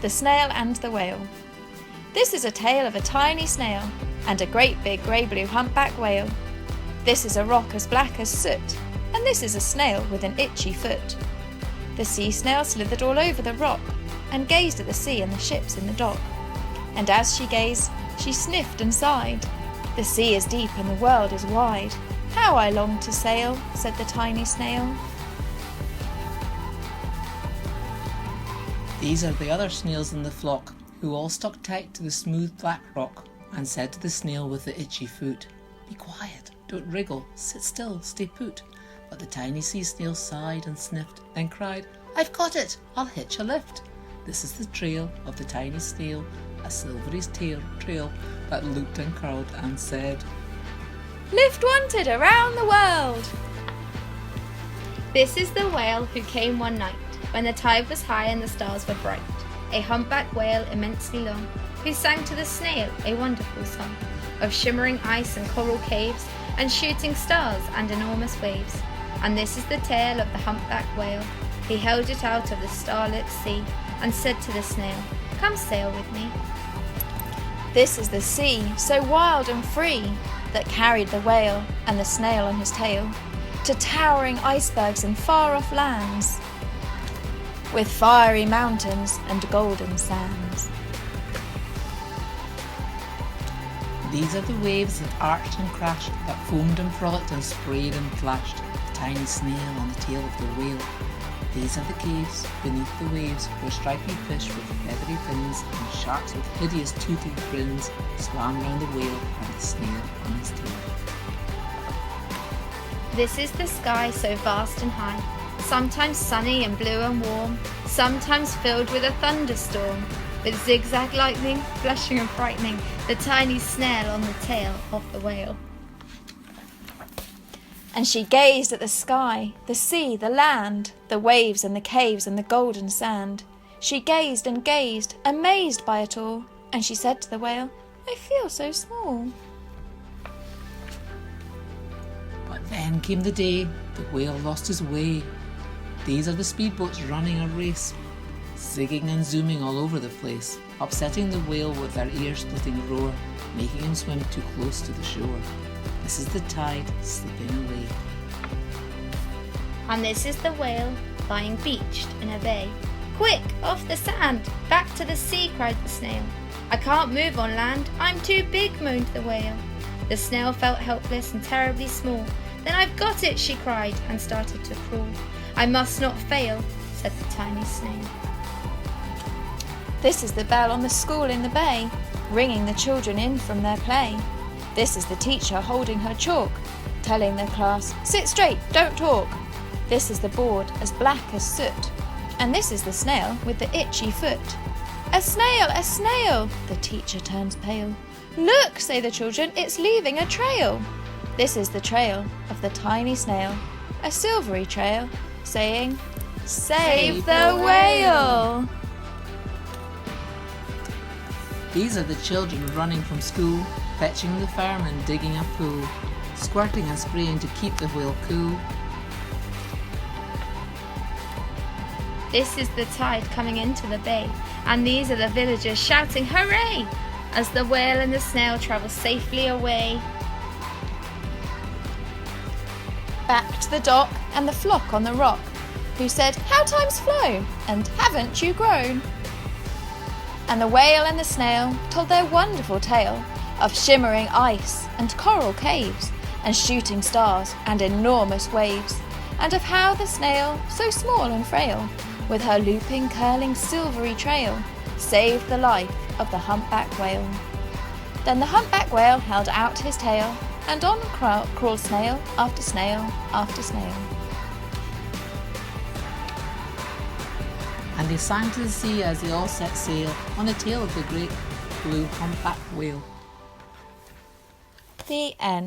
The Snail and the Whale. This is a tale of a tiny snail and a great big grey-blue humpback whale. This is a rock as black as soot, and this is a snail with an itchy foot. The sea snail slithered all over the rock and gazed at the sea and the ships in the dock. And as she gazed, she sniffed and sighed. The sea is deep and the world is wide. How I long to sail, said the tiny snail. These are the other snails in the flock, who all stuck tight to the smooth black rock, and said to the snail with the itchy foot, "Be quiet, don't wriggle, sit still, stay put." But the tiny sea snail sighed and sniffed, then cried, "I've got it, I'll hitch a lift." This is the trail of the tiny snail, a silvery trail that looped and curled and said, "Lift wanted around the world." This is the whale who came one night, when the tide was high and the stars were bright, a humpback whale immensely long, who sang to the snail a wonderful song, of shimmering ice and coral caves, and shooting stars and enormous waves. And this is the tale of the humpback whale. He held it out of the starlit sea, and said to the snail, "Come sail with me." This is the sea, so wild and free, that carried the whale and the snail on his tail to towering icebergs and far-off lands, with fiery mountains and golden sands. These are the waves that arched and crashed, that foamed and frolicked and sprayed and flashed, the tiny snail on the tail of the whale. These are the caves beneath the waves, where stripy fish with feathery fins and sharks with hideous toothy grins swam round the whale and the snail on his tail. This is the sky so vast and high, sometimes sunny and blue and warm, sometimes filled with a thunderstorm, with zigzag lightning, flashing and frightening the tiny snail on the tail of the whale. And she gazed at the sky, the sea, the land, the waves and the caves and the golden sand. She gazed and gazed, amazed by it all, and she said to the whale, "I feel so small." But then came the day the whale lost his way. These are the speedboats running a race, zigging and zooming all over the place, upsetting the whale with their ear-splitting roar, making him swim too close to the shore. This is the tide slipping away. And this is the whale lying beached in a bay. "Quick, off the sand, back to the sea," cried the snail. "I can't move on land, I'm too big," moaned the whale. The snail felt helpless and terribly small. "Then I've got it," she cried, and started to crawl. "I must not fail," said the tiny snail. This is the bell on the school in the bay, ringing the children in from their play. This is the teacher holding her chalk, telling the class, "Sit straight, don't talk." This is the board as black as soot, and this is the snail with the itchy foot. "A snail, a snail!" The teacher turns pale. "Look," say the children, "it's leaving a trail." This is the trail of the tiny snail, a silvery trail, saying, "Save the whale!" These are the children running from school, fetching the fireman, digging a pool, squirting and spraying to keep the whale cool. This is the tide coming into the bay, and these are the villagers shouting hooray as the whale and the snail travel safely away. Back to the dock and the flock on the rock, who said, "How time's flown, and haven't you grown?" And the whale and the snail told their wonderful tale of shimmering ice and coral caves, and shooting stars and enormous waves, and of how the snail, so small and frail, with her looping, curling, silvery trail, saved the life of the humpback whale. Then the humpback whale held out his tail, and on crawled snail after snail after snail. And they sang to the sea as they all set sail on the tail of the great blue humpback whale. The end.